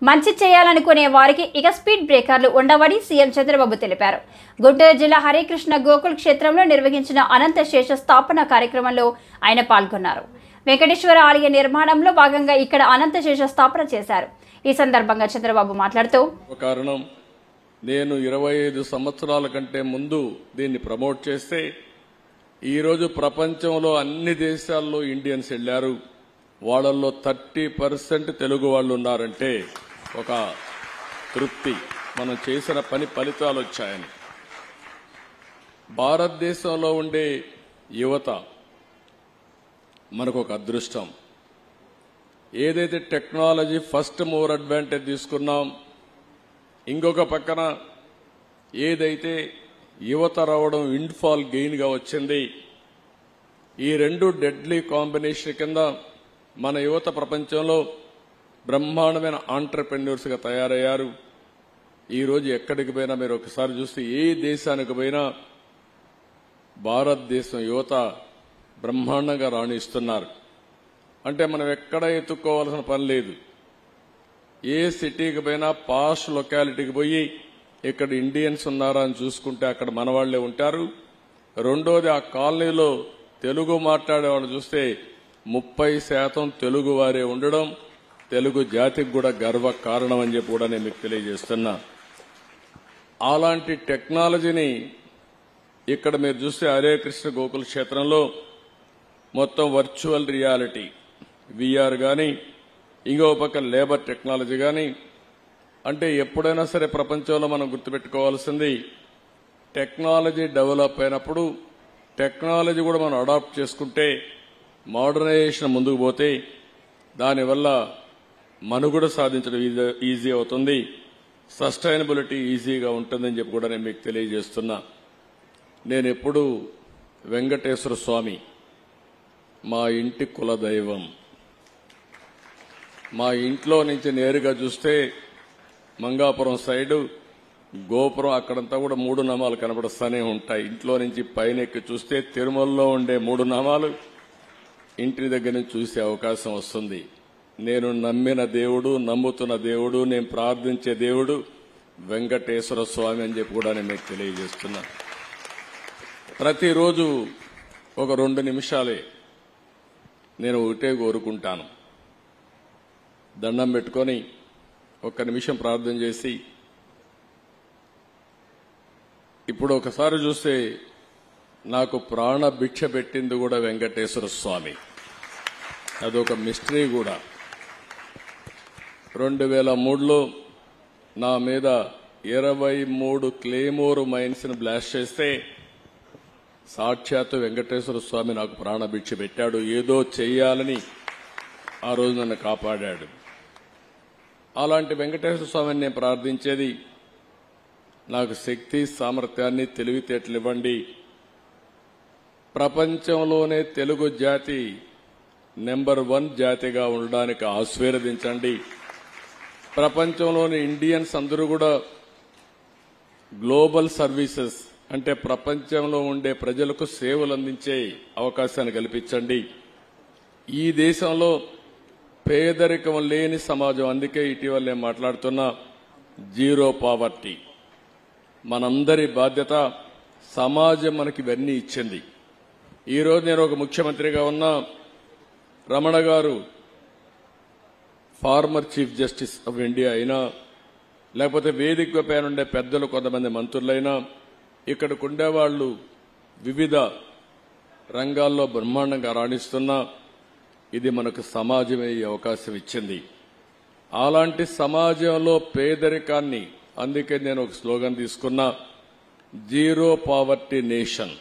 మంచి చేయాలనుకునే వారికి ఇక స్పీడ్ బ్రేకర్లు ఉండవని సీఎం చంద్రబాబు తెలిపారు. గుంటూరు జిల్లా హరికృష్ణ గోకుల్ క్షేత్రంలో నిర్వహించిన అనంత శేష స్థాపన కార్యక్రమంలో ఆయన పాల్గొన్నారు. వెంకటేశ్వర ఆలయ నిర్మాణంలో భాగంగా ఇక్కడ అనంత శేష స్థాపన చేశారు. ఈ సందర్భంగా చంద్రబాబు మాట్లాడుతూ, కారణం నేను 25 సంవత్సరాల కంటే ముందు దీన్ని ప్రమోట్ చేస్తే ఈరోజు ప్రపంచంలో అన్ని దేశాల్లో ఇండియన్స్ వెళ్లారు. వాళ్ళల్లో 30% తెలుగు వాళ్ళు ఉన్నారంటే ఒక తృప్తి, మనం చేసిన పని ఫలితాలు వచ్చాయని. భారతదేశంలో ఉండే యువత మనకు ఒక అదృష్టం. ఏదైతే టెక్నాలజీ ఫస్ట్ మూవర్ అడ్వాంటేజ్ తీసుకున్నాం, ఇంకొక పక్కన ఏదైతే యువత రావడం విండ్ఫాల్ గెయిన్గా వచ్చింది, ఈ రెండు డెడ్లీ కాంబినేషన్ కింద మన యువత ప్రపంచంలో బ్రహ్మాండమైన ఆంటర్ప్రెన్యూర్స్గా తయారయ్యారు. ఈరోజు ఎక్కడికి పోయినా మీరు ఒకసారి చూస్తే ఏ దేశానికి పోయినా భారతదేశం యువత బ్రహ్మాండంగా రాణిస్తున్నారు. అంటే మనం ఎక్కడ ఎత్తుక్కోవాల్సిన పని లేదు. ఏ సిటీకి పోయినా పాష్ లొకాలిటీకి పోయి ఇక్కడ ఇండియన్స్ ఉన్నారా అని చూసుకుంటే అక్కడ మన వాళ్లే ఉంటారు. రెండోది, ఆ కాలనీలో తెలుగు మాట్లాడే వాళ్ళు చూస్తే 30% తెలుగు వారే ఉండడం తెలుగు జాతికి కూడా గర్వ కారణం అని చెప్పి కూడా నేను మీకు తెలియజేస్తున్నా. అలాంటి టెక్నాలజీని ఇక్కడ మీరు చూస్తే హరికృష్ణ గోకుల్ క్షేత్రంలో మొత్తం వర్చువల్ రియాలిటీ విఆర్ కానీ, ఇంకో పక్క లేబర్ టెక్నాలజీ కానీ, అంటే ఎప్పుడైనా సరే ప్రపంచంలో మనం గుర్తుపెట్టుకోవాల్సింది టెక్నాలజీ డెవలప్ అయినప్పుడు టెక్నాలజీ కూడా మనం అడాప్ట్ చేసుకుంటే మోడర్నైజేషన్ ముందుకు పోతే దానివల్ల మనుగడ సాధించడం ఈజీ అవుతుంది, సస్టైనబిలిటీ ఈజీగా ఉంటుందని చెప్పి కూడా నేను మీకు తెలియజేస్తున్నా. నేను ఎప్పుడు వెంకటేశ్వర స్వామి మా ఇంటి కులదైవం. మా ఇంట్లో నుంచి నేరుగా చూస్తే మంగాపురం సైడు గోపురం అక్కడంతా కూడా 3 నామాలు కనబడుస్తూనే ఉంటాయి. ఇంట్లో నుంచి పైన ఎక్కి చూస్తే తిరుమలలో ఉండే 3 నామాలు ఇంటి దగ్గర నుంచి చూసే అవకాశం వస్తుంది. నేను నమ్మిన దేవుడు, నమ్ముతున్న దేవుడు, నేను ప్రార్థించే దేవుడు వెంకటేశ్వర స్వామి అని చెప్పి కూడా నేను మీకు తెలియజేస్తున్నా. ప్రతిరోజు ఒక 2 నిమిషాలే నేను ఒకటే కోరుకుంటాను, దండం పెట్టుకొని 1 నిమిషం ప్రార్థన చేసి, ఇప్పుడు ఒకసారి చూస్తే నాకు ప్రాణ భిక్ష పెట్టింది కూడా వెంకటేశ్వర స్వామి. అదొక మిస్టరీ కూడా. 2003లో నా మీద 23 క్లేమోర్ మైన్స్ ని బ్లాస్ట్ చేస్తే సాక్షాత్తు వెంకటేశ్వర స్వామి నాకు ప్రాణభిక్ష పెట్టాడు. ఏదో చెయ్యాలని ఆ రోజు నన్ను కాపాడాడు. అలాంటి వెంకటేశ్వర స్వామిని నేను ప్రార్థించేది, నాకు శక్తి, సామర్థ్యాన్ని, తెలివితేటలు ఇవ్వండి. ప్రపంచంలోనే తెలుగు జాతి నెంబర్ 1 జాతిగా ఉండడానికి ఆశీర్వదించండి. ప్రపంచంలోని ఇండియన్స్ అందరూ కూడా గ్లోబల్ సర్వీసెస్ అంటే ప్రపంచంలో ఉండే ప్రజలకు సేవలు అందించే అవకాశాన్ని కల్పించండి. ఈ దేశంలో పేదరికం లేని సమాజం, అందుకే ఇటీవల నేను మాట్లాడుతున్నా జీరో పావర్టీ. మనందరి బాధ్యత. సమాజం మనకి ఇవన్నీ ఇచ్చింది. ఈరోజు నేను ఒక ముఖ్యమంత్రిగా ఉన్నా, రమణ గారు former chief justice of India అయినా, లేకపోతే వేదిక పైన ఉండే పెద్దలు కొంతమంది మంత్రులైనా, ఇక్కడికి ఉండేవాళ్లు వివిధ రంగాల్లో బ్రహ్మాండంగా రాణిస్తున్నా, ఇది మనకు సమాజమే ఈ అవకాశం ఇచ్చింది. అలాంటి సమాజంలో పేదరికాన్ని, అందుకే నేను ఒక స్లోగన్ తీసుకున్నా, zero poverty nation,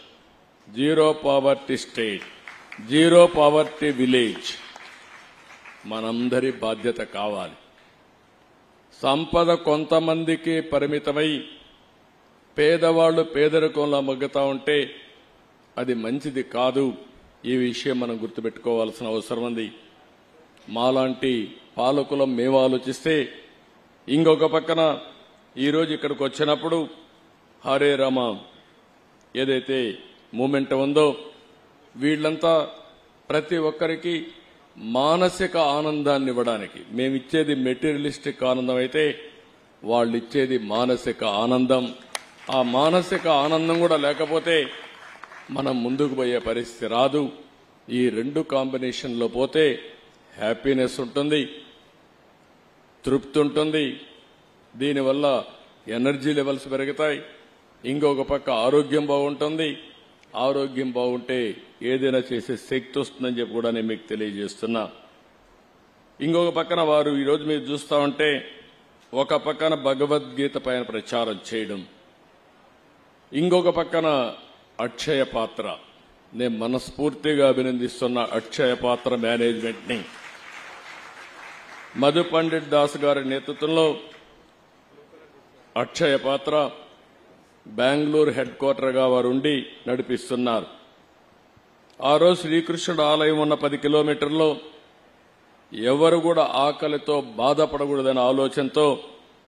zero poverty state, zero poverty village. మనందరి బాధ్యత కావాలి. సంపద కొంతమందికి పరిమితమై పేదవాళ్లు పేదరికంలో మగ్గుతా ఉంటే అది మంచిది కాదు. ఈ విషయం మనం గుర్తుపెట్టుకోవాల్సిన అవసరం ఉంది. మాలాంటి పాలకులం మేము ఆలోచిస్తే, ఇంకొక పక్కన ఈరోజు ఇక్కడికి వచ్చినప్పుడు హరే రామ ఏదైతే మూమెంట్ ఉందో, వీళ్లంతా ప్రతి ఒక్కరికి మానసిక ఆనందాన్ని ఇవ్వడానికి. మేమిచ్చేది మెటీరియలిస్టిక్ ఆనందం అయితే వాళ్ళు ఇచ్చేది మానసిక ఆనందం. ఆ మానసిక ఆనందం కూడా లేకపోతే మనం ముందుకు పోయే పరిస్థితి రాదు. ఈ రెండు కాంబినేషన్లో పోతే హ్యాపీనెస్ ఉంటుంది, తృప్తి ఉంటుంది, దీనివల్ల ఎనర్జీ లెవెల్స్ పెరుగుతాయి, ఇంకొక పక్క ఆరోగ్యం బాగుంటుంది. ఆరోగ్యం బాగుంటే ఏదైనా చేసే శక్తి వస్తుందని చెప్పి కూడా నేను మీకు తెలియజేస్తున్నా. ఇంకొక పక్కన వారు ఈరోజు మీరు చూస్తా ఉంటే ఒక పక్కన భగవద్గీత పైన ప్రచారం చేయడం, ఇంకొక పక్కన అక్షయ పాత్ర. నేను మనస్ఫూర్తిగా అభినందిస్తున్న అక్షయ పాత్ర మేనేజ్మెంట్ ని. మధు పండిట్ దాస్ గారి నేతృత్వంలో అక్షయ పాత్ర బెంగళూరు హెడ్ క్వార్టర్గా వారు ఉండి నడిపిస్తున్నారు. ఆ రోజు శ్రీకృష్ణుడు ఆలయం ఉన్న 10 కిలోమీటర్లో ఎవరు కూడా ఆకలితో బాధపడకూడదనే ఆలోచనతో